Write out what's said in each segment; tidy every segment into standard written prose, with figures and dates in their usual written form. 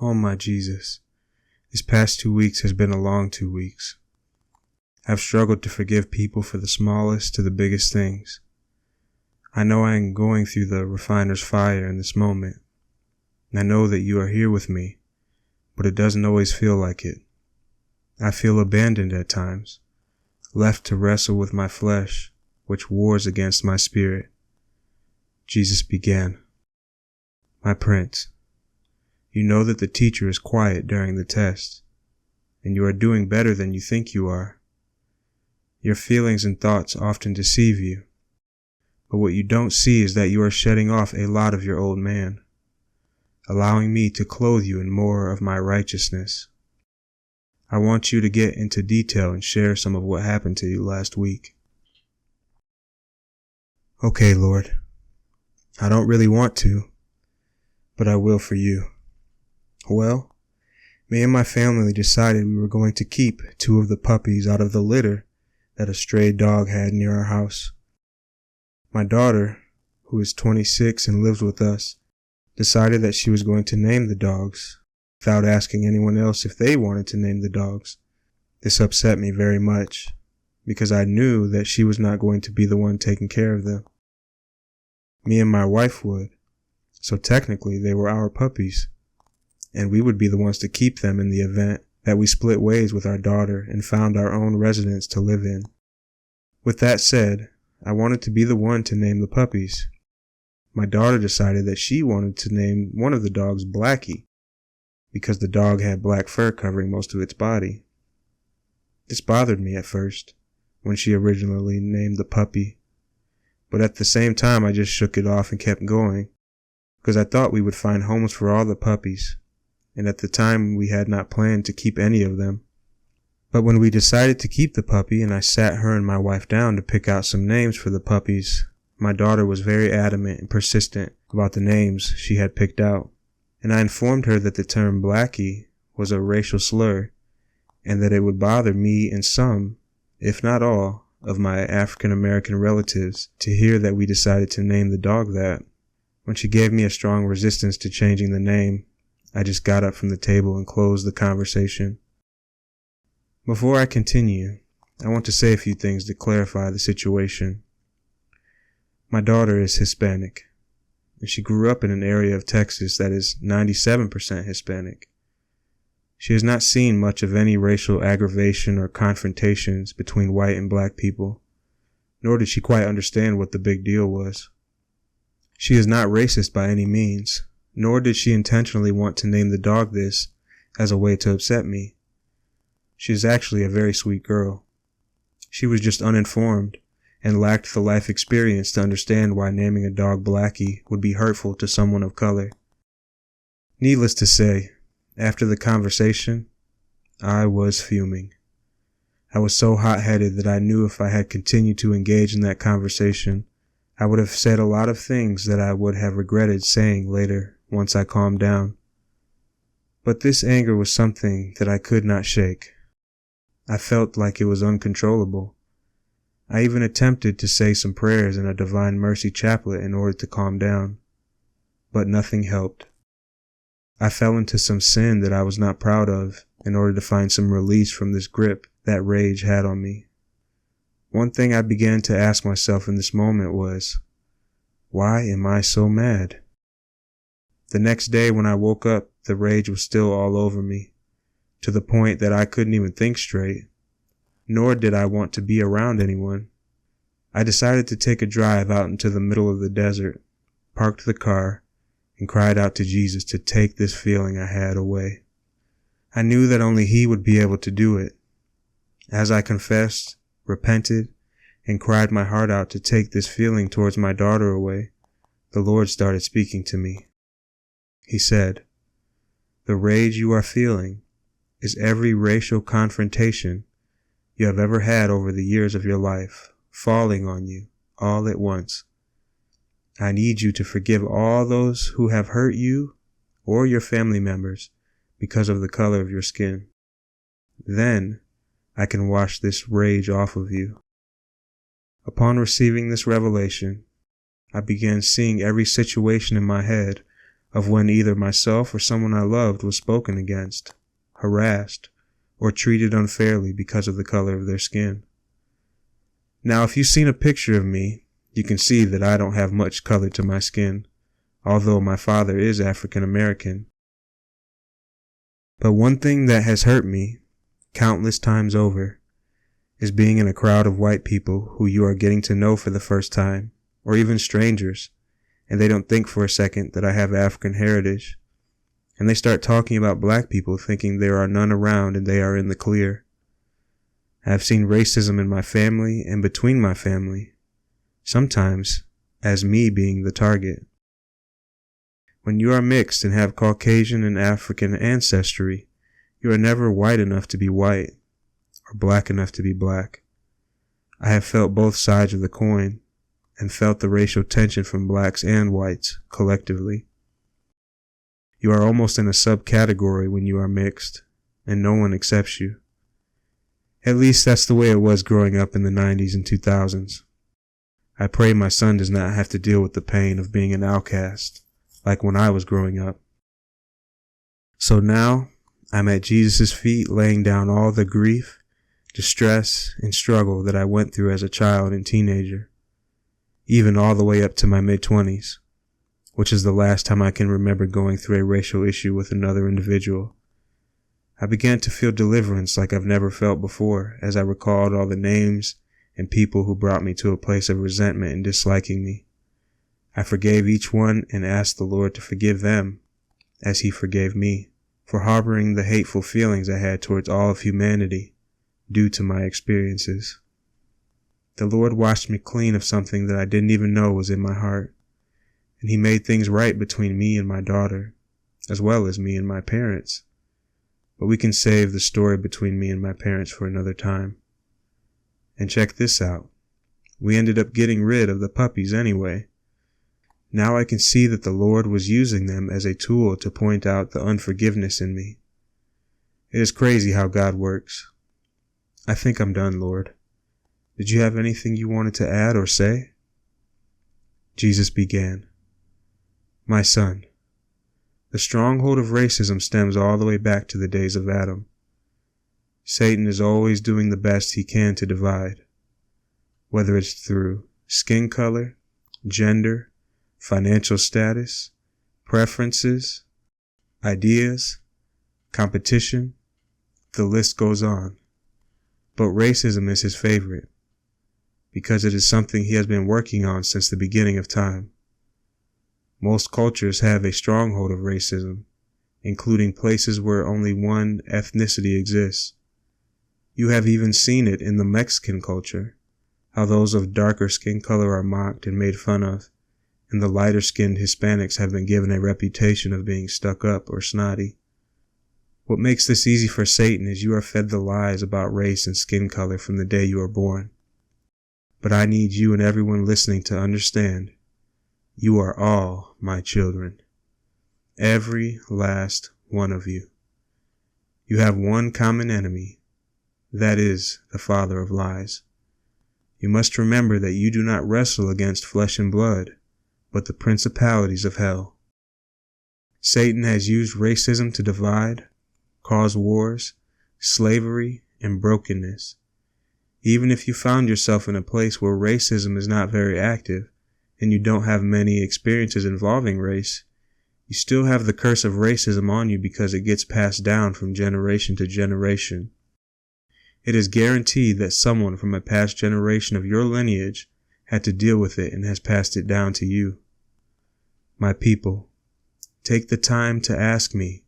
Oh my Jesus, this past 2 weeks has been a long 2 weeks. I've struggled to forgive people for the smallest to the biggest things. I know I am going through the refiner's fire in this moment. I know that you are here with me, but it doesn't always feel like it. I feel abandoned at times, left to wrestle with my flesh, which wars against my spirit. Jesus began. My Prince, you know that the teacher is quiet during the test, and you are doing better than you think you are. Your feelings and thoughts often deceive you, but what you don't see is that you are shedding off a lot of your old man, allowing me to clothe you in more of my righteousness. I want you to get into detail and share some of what happened to you last week. Okay, Lord, I don't really want to, but I will for you. Well, me and my family decided we were going to keep 2 of the puppies out of the litter that a stray dog had near our house. My daughter, who is 26 and lives with us, decided that she was going to name the dogs without asking anyone else if they wanted to name the dogs. This upset me very much because I knew that she was not going to be the one taking care of them. Me and my wife would, so technically they were our puppies, and we would be the ones to keep them in the event that we split ways with our daughter and found our own residence to live in. With that said, I wanted to be the one to name the puppies. My daughter decided that she wanted to name one of the dogs Blackie, because the dog had black fur covering most of its body. This bothered me at first, when she originally named the puppy, but at the same time I just shook it off and kept going, because I thought we would find homes for all the puppies, and at the time we had not planned to keep any of them. But when we decided to keep the puppy and I sat her and my wife down to pick out some names for the puppies, my daughter was very adamant and persistent about the names she had picked out, and I informed her that the term Blackie was a racial slur, and that it would bother me and some, if not all, of my African American relatives to hear that we decided to name the dog that. When she gave me a strong resistance to changing the name, I just got up from the table and closed the conversation. Before I continue, I want to say a few things to clarify the situation. My daughter is Hispanic, and she grew up in an area of Texas that is 97% Hispanic. She has not seen much of any racial aggravation or confrontations between white and black people, nor did she quite understand what the big deal was. She is not racist by any means, nor did she intentionally want to name the dog this as a way to upset me. She is actually a very sweet girl. She was just uninformed and lacked the life experience to understand why naming a dog Blackie would be hurtful to someone of color. Needless to say, after the conversation, I was fuming. I was so hot-headed that I knew if I had continued to engage in that conversation, I would have said a lot of things that I would have regretted saying later once I calmed down. But this anger was something that I could not shake. I felt like it was uncontrollable. I even attempted to say some prayers in a Divine Mercy chaplet in order to calm down, but nothing helped. I fell into some sin that I was not proud of in order to find some release from this grip that rage had on me. One thing I began to ask myself in this moment was, why am I so mad? The next day when I woke up, the rage was still all over me, to the point that I couldn't even think straight, nor did I want to be around anyone. I decided to take a drive out into the middle of the desert, parked the car, and cried out to Jesus to take this feeling I had away. I knew that only He would be able to do it. As I confessed, repented, and cried my heart out to take this feeling towards my daughter away, the Lord started speaking to me. He said, "The rage you are feeling is every racial confrontation you have ever had over the years of your life falling on you all at once. I need you to forgive all those who have hurt you or your family members because of the color of your skin. Then I can wash this rage off of you." Upon receiving this revelation, I began seeing every situation in my head of when either myself or someone I loved was spoken against, harassed, or treated unfairly because of the color of their skin. Now, if you've seen a picture of me, you can see that I don't have much color to my skin, although my father is African American. But one thing that has hurt me, countless times over, is being in a crowd of white people who you are getting to know for the first time, or even strangers, and they don't think for a second that I have African heritage, and they start talking about black people thinking there are none around and they are in the clear. I have seen racism in my family and between my family, sometimes as me being the target. When you are mixed and have Caucasian and African ancestry, you are never white enough to be white, or black enough to be black. I have felt both sides of the coin, and felt the racial tension from blacks and whites, collectively. You are almost in a subcategory when you are mixed, and no one accepts you. At least that's the way it was growing up in the 90s and 2000s. I pray my son does not have to deal with the pain of being an outcast, like when I was growing up. So now, I'm at Jesus' feet laying down all the grief, distress, and struggle that I went through as a child and teenager, even all the way up to my mid-20s, which is the last time I can remember going through a racial issue with another individual. I began to feel deliverance like I've never felt before as I recalled all the names and people who brought me to a place of resentment and disliking me. I forgave each one and asked the Lord to forgive them, as He forgave me, for harboring the hateful feelings I had towards all of humanity due to my experiences. The Lord washed me clean of something that I didn't even know was in my heart, and He made things right between me and my daughter, as well as me and my parents. But we can save the story between me and my parents for another time. And check this out. We ended up getting rid of the puppies anyway. Now I can see that the Lord was using them as a tool to point out the unforgiveness in me. It is crazy how God works. I think I'm done, Lord. Did you have anything you wanted to add or say? Jesus began. My son, the stronghold of racism stems all the way back to the days of Adam. Satan is always doing the best he can to divide, whether it's through skin color, gender, financial status, preferences, ideas, competition, the list goes on. But racism is his favorite, because it is something he has been working on since the beginning of time. Most cultures have a stronghold of racism, including places where only one ethnicity exists. You have even seen it in the Mexican culture, how those of darker skin color are mocked and made fun of, and the lighter-skinned Hispanics have been given a reputation of being stuck up or snotty. What makes this easy for Satan is you are fed the lies about race and skin color from the day you are born. But I need you and everyone listening to understand, you are all my children. Every last one of you. You have one common enemy, that is the father of lies. You must remember that you do not wrestle against flesh and blood, but the principalities of hell. Satan has used racism to divide, cause wars, slavery, and brokenness. Even if you found yourself in a place where racism is not very active, and you don't have many experiences involving race, you still have the curse of racism on you because it gets passed down from generation to generation. It is guaranteed that someone from a past generation of your lineage had to deal with it and has passed it down to you. My people, take the time to ask me,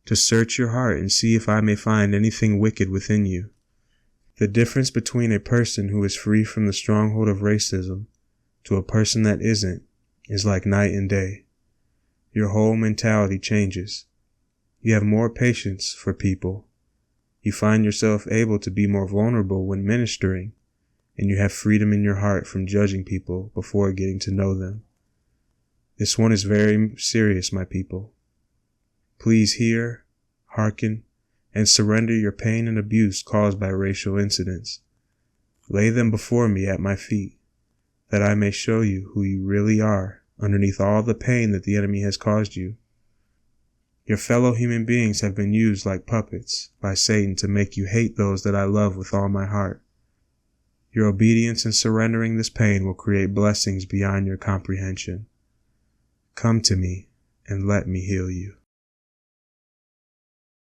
to search your heart and see if I may find anything wicked within you. The difference between a person who is free from the stronghold of racism to a person that isn't is like night and day. Your whole mentality changes. You have more patience for people. You find yourself able to be more vulnerable when ministering, and you have freedom in your heart from judging people before getting to know them. This one is very serious, my people. Please hear, hearken, and surrender your pain and abuse caused by racial incidents. Lay them before me at my feet, that I may show you who you really are underneath all the pain that the enemy has caused you. Your fellow human beings have been used like puppets by Satan to make you hate those that I love with all my heart. Your obedience in surrendering this pain will create blessings beyond your comprehension. Come to me and let me heal you.